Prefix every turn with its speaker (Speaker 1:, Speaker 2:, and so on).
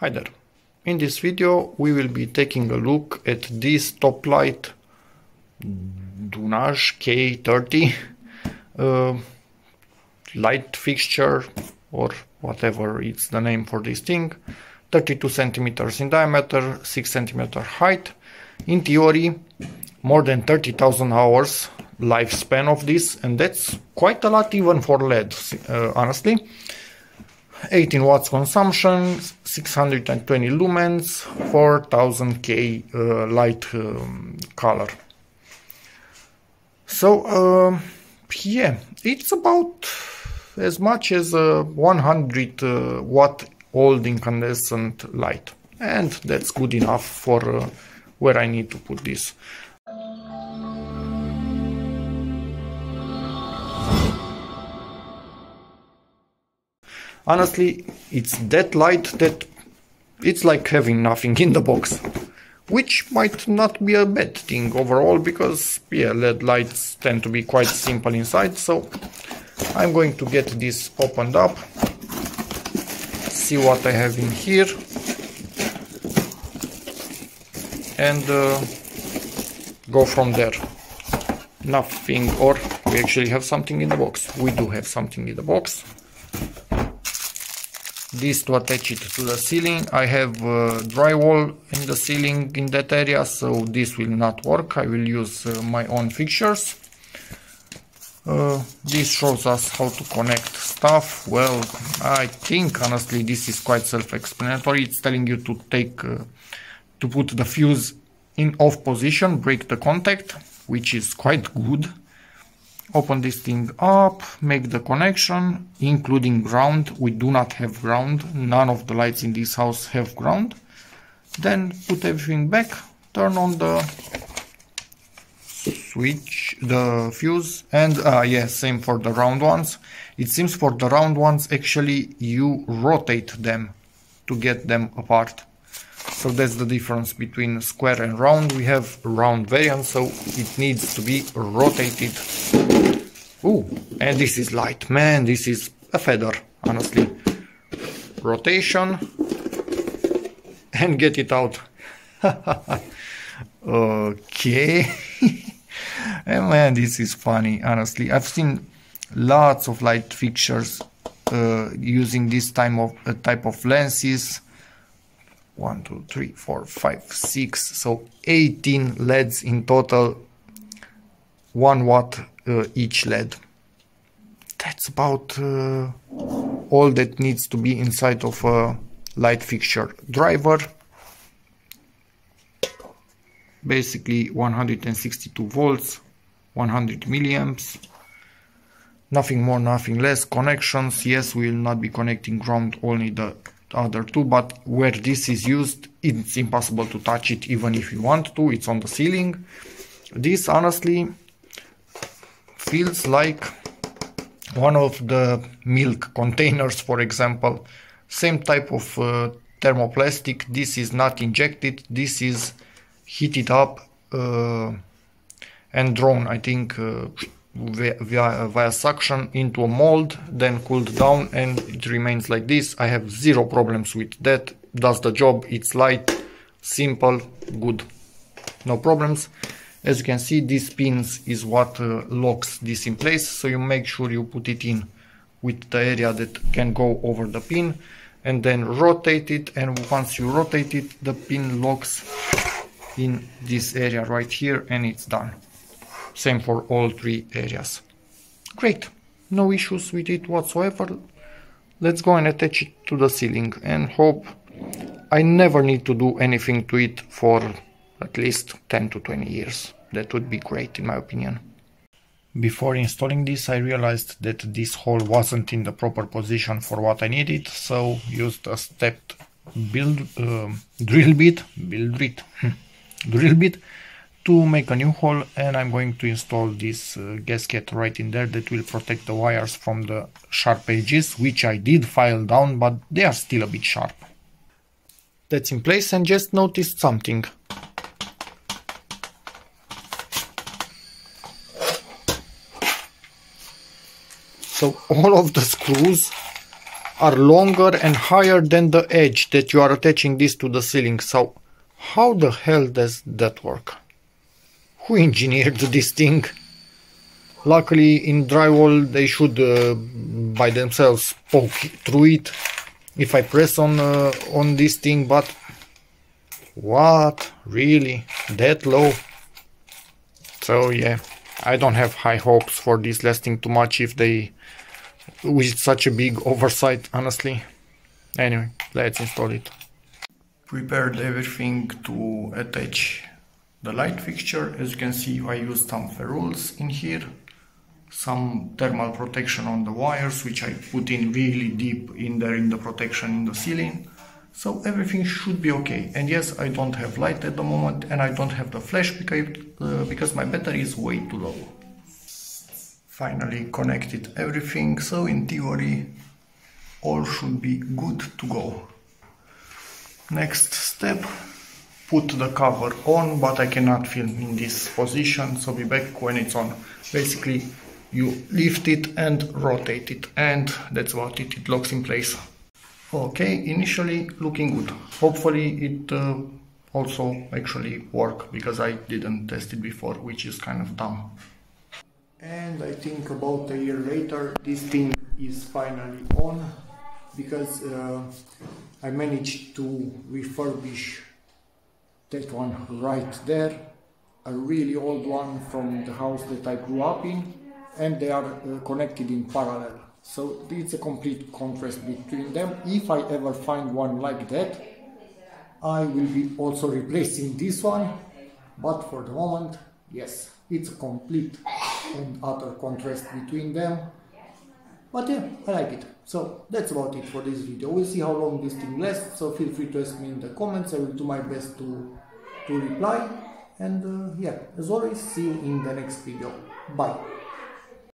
Speaker 1: Hi there. In this video we will be taking a look at this top light DUNAJ K30 light fixture, or whatever it's the name for this thing. 32 centimeters in diameter, 6 centimeter height. In theory, more than 30,000 hours lifespan of this, and that's quite a lot even for LED, honestly. 18 watts consumption, 620 lumens, 4000 K light color. So yeah, it's about as much as a 100 watt old incandescent light, and that's good enough for where I need to put this. Honestly, it's that light that it's like having nothing in the box, which might not be a bad thing overall, because yeah, LED lights tend to be quite simple inside. So I'm going to get this opened up, see what I have in here, and go from there. Nothing, or we actually have something in the box. We do have something in the box. This to attach it to the ceiling. I have drywall in the ceiling in that area, so this will not work. I will use my own fixtures. This shows us how to connect stuff. Well, I think honestly this is quite self-explanatory. It's telling you to to put the fuse in off position, break the contact, which is quite good. Open this thing up, make the connection, including ground. We do not have ground. None of the lights in this house have ground. Then put everything back, turn on the switch, the fuse, and yeah, same for the round ones. It seems for the round ones, actually, you rotate them to get them apart. So that's the difference between square and round. We have round variant, so it needs to be rotated. Ooh, and this is light. Man, this is a feather, honestly. Rotation, and get it out. Okay. And man, this is funny, honestly. I've seen lots of light fixtures using this type of lenses. 1, 2, 3, 4, 5, 6, so 18 LEDs in total, 1 watt each LED. That's about all that needs to be inside of a light fixture. Driver, basically 162 volts, 100 milliamps, nothing more, nothing less. Connections, yes, we will not be connecting ground, only the other two, but where this is used, it's impossible to touch it even if you want to. It's on the ceiling. This honestly feels like one of the milk containers, for example. Same type of thermoplastic. This is not injected, this is heated up and drawn, I think, via suction into a mold, then cooled down, and it remains like this. I have zero problems with that. Does the job. It's light, simple, good, no problems. As you can see, these pins is what locks this in place, so you make sure you put it in with the area that can go over the pin, and then rotate it, and once you rotate it, the pin locks in this area right here, and it's done. Same for all three areas. Great, no issues with it whatsoever. Let's go and attach it to the ceiling and hope I never need to do anything to it for at least 10 to 20 years. That would be great in my opinion. Before installing this, I realized that this hole wasn't in the proper position for what I needed, so used a stepped drill bit to make a new hole, and I'm going to install this gasket right in there that will protect the wires from the sharp edges, which I did file down, but they are still a bit sharp. That's in place, and just noticed something. So all of the screws are longer and higher than the edge that you are attaching this to the ceiling. So how the hell does that work? Who engineered this thing? Luckily in drywall they should by themselves poke through it if I press on this thing, but what? Really? That low? So yeah, I don't have high hopes for this lasting too much if they with such a big oversight, honestly. Anyway, let's install it. Prepared everything to attach the light fixture. As you can see, I used some ferrules in here, some thermal protection on the wires, which I put in really deep in there in the protection in the ceiling. So everything should be okay. And yes, I don't have light at the moment, and I don't have the flash because my battery is way too low. Finally connected everything, so in theory all should be good to go. Next step, put the cover on, but I cannot film in this position, so be back when it's on. Basically you lift it and rotate it, and that's about it. It locks in place. Okay, initially looking good. Hopefully it also actually work, because I didn't test it before, which is kind of dumb. And I think about a year later this thing is finally on, because I managed to refurbish that one right there, a really old one from the house that I grew up in, and they are connected in parallel. So it's a complete contrast between them. If I ever find one like that, I will be also replacing this one, but for the moment, yes, it's a complete and utter contrast between them. But yeah, I like it. So that's about it for this video. We'll see how long this thing lasts, so feel free to ask me in the comments. I will do my best to reply. And yeah, as always, see you in the next video. Bye.